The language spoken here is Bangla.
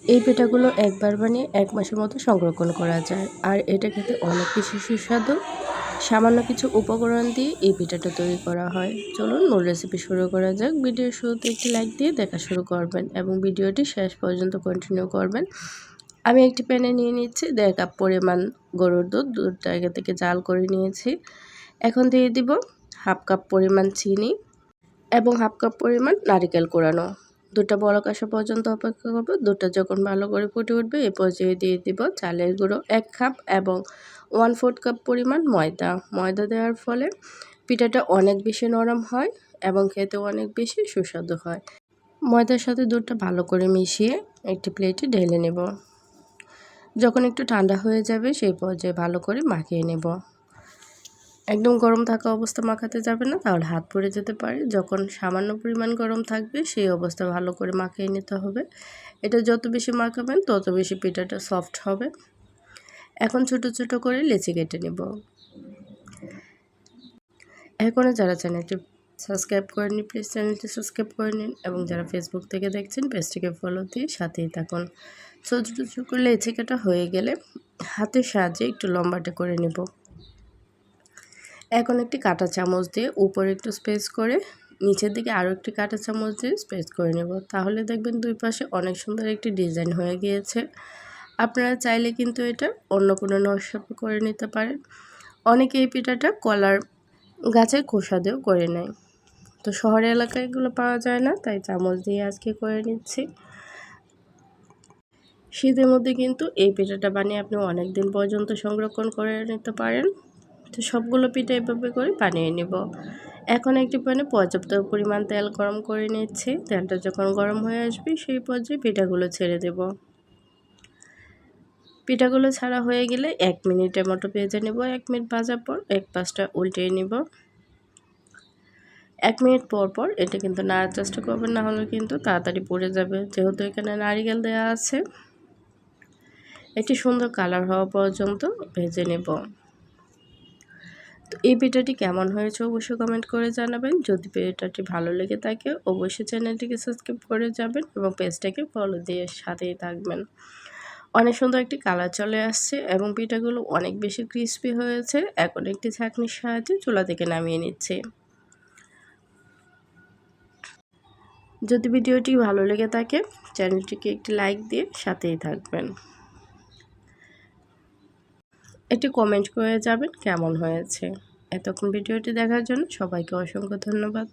এই পিঠাগুলো একবার বানিয়ে 1 মাসের মতো সংরক্ষণ করা যায়। আর এটা খেতে অনেক বেশি সুস্বাদু। সামান্য কিছু উপকরণ দিয়ে এই পিঠাটা তৈরি করা হয়। চলুন মূল রেসিপি শুরু করা যাক। ভিডিওর শুরুতে একটি লাইক দিয়ে দেখা শুরু করবেন এবং ভিডিওটি শেষ পর্যন্ত কন্টিনিউ করবেন। আমি একটি প্যানে নিয়ে নিচ্ছি 1.5 কাপ পরিমাণ গরুর দুধ। দুধটা আগে থেকে জাল করে নিয়েছি। এখন দিয়ে দিব 1/2 কাপ পরিমাণ চিনি এবং 1/2 কাপ পরিমাণ নারিকেল কোড়ানো। দুধটা বলক আসা পর্যন্ত অপেক্ষা করব। দুধটা যখন ভালো করে ফুটে উঠবে এ পর্যায়ে দিয়ে দিব চালের গুঁড়ো 1 কাপ এবং 1/4 কাপ পরিমাণ ময়দা। ময়দা দেওয়ার ফলে পিঠাটা অনেক বেশি নরম হয় এবং খেতেও অনেক বেশি সুস্বাদু হয়। ময়দার সাথে দুধটা ভালো করে মিশিয়ে একটি প্লেটে ঢেলে নেব। যখন একটু ঠান্ডা হয়ে যাবে সেই পর্যায়ে ভালো করে মাখিয়ে নেব। একদম গরম থাকা অবস্থা মাখাতে যাবে না, তাহলে হাত পুড়ে যেতে পারে। যখন সামান্য পরিমাণ গরম থাকবে সেই অবস্থা ভালো করে মাখিয়ে নিতে হবে। এটা যত বেশি মাখাবেন তত বেশি পিঠাটা সফট হবে। এখন ছোট ছোট করে লেচি কেটে নেব। এখনও যারা চ্যানেলটি সাবস্ক্রাইব করেনি প্লিজ চ্যানেলটি সাবস্ক্রাইব করে নিন এবং যারা ফেসবুক থেকে দেখছেন পেজটিকে ফলো দিয়ে সাথেই থাকুন। ছোট ছোট করে লেচি কাটা হয়ে গেলে হাতের সাহায্যে একটু লম্বাটে করে নেব। এখন একটি কাঁটা চামচ দিয়ে উপরে একটু স্পেস করে নিচের দিকে আরও একটি কাঁটা চামচ দিয়ে স্পেস করে নেব। তাহলে দেখবেন দুই পাশে অনেক সুন্দর একটি ডিজাইন হয়ে গিয়েছে। আপনারা চাইলে কিন্তু এটা অন্য কোনো নকশা করে নিতে পারেন। অনেকে এই পিঠাটা কলার গাছের খোসা দিয়েও করে নেয়, তো শহরের এলাকায় এগুলো পাওয়া যায় না, তাই চামচ দিয়ে আজকে করে নিচ্ছি। শীতের মধ্যে কিন্তু এই পিঠাটা বানিয়ে আপনি অনেক দিন পর্যন্ত সংরক্ষণ করে নিতে পারেন। তো সবগুলো পিঠা এভাবে করে বানিয়ে নেব। এখন একটি প্যানে পর্যাপ্ত পরিমাণ তেল গরম করে নিচ্ছি। তেলটা যখন গরম হয়ে আসবে সেই পর্যায়ে পিঠাগুলো ছেড়ে দেব। পিঠাগুলো ছাড়া হয়ে গেলে 1 মিনিটের মতো ভেজে নেব। 1 মিনিট ভাজার পর এক পাশটা উল্টিয়ে নেব। 1 মিনিট পর পর এটা কিন্তু নাড়ার চেষ্টা করবেন, না হলে কিন্তু তাড়াতাড়ি পুড়ে যাবে। যেহেতু এখানে নারিকেল দেওয়া আছে, একটি সুন্দর কালার হওয়া পর্যন্ত ভেজে নেব। তো এই পিঠাটি কেমন হয়েছে অবশ্যই কমেন্ট করে জানাবেন। যদি পিঠাটি ভালো লেগে থাকে অবশ্যই চ্যানেলটিকে সাবস্ক্রাইব করে যাবেন এবং পেজটাকে ফলো দিয়ে সাথেই থাকবেন। অনেক সুন্দর একটি কালার চলে আসছে এবং পিঠাগুলো অনেক বেশি ক্রিস্পি হয়েছে। এখন একটি ছাঁকনির সাহায্যে চুলা থেকে নামিয়ে নিচ্ছি। যদি ভিডিওটি ভালো লেগে থাকে চ্যানেলটিকে একটি লাইক দিয়ে সাথেই থাকবেন। একটি কমেন্ট করে যাবেন কেমন হয়েছে। এতক্ষণ ভিডিওটি দেখার জন্য সবাইকে অসংখ্য ধন্যবাদ।